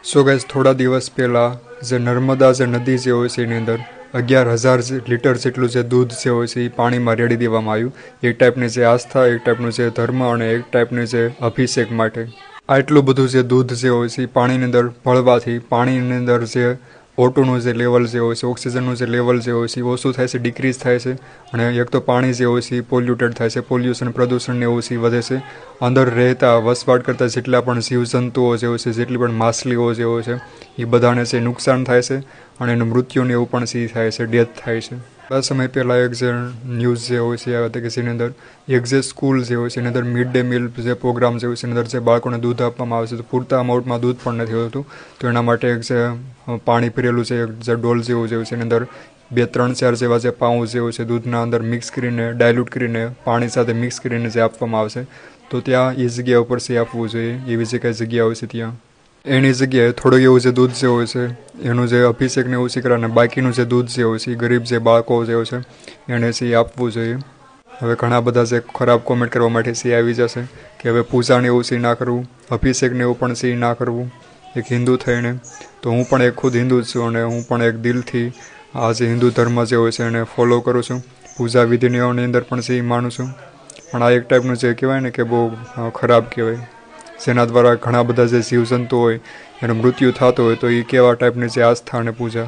So guys થોડા દિવસ પહેલાં જે નર્મદા જે નદી જે હોય છે એની અંદર 11,000 લીટર જેટલું જે દૂધ જે હોય છે એ પાણીમાં રેડી દેવામાં આવ્યું. એક ટાઈપની જે આસ્થા, એક ટાઈપનું જે ધર્મ અને એક ટાઈપની જે અભિષેક માટે આટલું બધું જે દૂધ જે હોય છે એ પાણીની અંદર ભળવાથી પાણીની અંદર જે ઓટોનું જે લેવલ જે હોય છે, ઓક્સિજનનું જે લેવલ જે હોય છે એ ઓછું થાય છે, ડિક્રીઝ થાય છે. અને એક તો પાણી જે હોય છે એ પોલ્યુટેડ થાય છે, પોલ્યુશન પ્રદૂષણ એવું છે વધે છે. અંદર રહેતા વસવાટ કરતા જેટલા પણ જીવજંતુઓ જે હોય છે, જેટલી પણ માછલીઓ જે હોય છે એ બધાને છે નુકસાન થાય છે અને એનું મૃત્યુને એવું પણ સી થાય છે, ડેથ થાય છે. થોડા સમય પહેલાં એક જે ન્યૂઝ જે હોય છે આવ્યા હતા કે જેની અંદર એક જે સ્કૂલ જે હોય છે એની અંદર મિડ ડે મીલ જે પ્રોગ્રામ જે હોય છે એની અંદર જે બાળકોને દૂધ આપવામાં આવે છે તો પૂરતા અમાઉન્ટમાં દૂધ પણ નથી હોતું. તો એના માટે એક જે પાણી પીરેલું છે જે ડોલ જેવું જે હોય છે એની અંદર 2, 3, 4 જેવા જે પાઉચ જે હોય છે દૂધના અંદર મિક્સ કરીને, ડાયલ્યુટ કરીને, પાણી સાથે મિક્સ કરીને જે આપવામાં આવશે તો ત્યાં એ જગ્યા ઉપર છે આપવું જોઈએ. એવી જે કાંઈ જગ્યા હોય છે ત્યાં એની જગ્યાએ થોડું એવું જે દૂધ જે હોય છે એનું જે અભિષેકને એવું શીખરા અને બાકીનું જે દૂધ જે હોય છે એ ગરીબ જે બાળકો જે હોય છે એને છે એ આપવું જોઈએ. હવે ઘણા બધા જે ખરાબ કોમેન્ટ કરવા માટે છે આવી જશે કે હવે પૂજાને એવું છે ના કરવું, અભિષેકને એવું પણ છે ના કરવું એક હિન્દુ થઈને. તો હું પણ એક ખુદ હિન્દુ જ છું અને હું પણ એક દિલથી આ જે હિન્દુ ધર્મ જે હોય છે એને ફોલો કરું છું. પૂજા વિધિની અંદર પણ છે એ માનું છું. પણ આ એક ટાઈપનું જે કહેવાય ને કે બહુ ખરાબ કહેવાય, જેના દ્વારા ઘણા બધા જે જીવજંતુ હોય એનું મૃત્યુ થતું હોય તો એ કેવા ટાઈપની જે આસ્થા અને પૂજા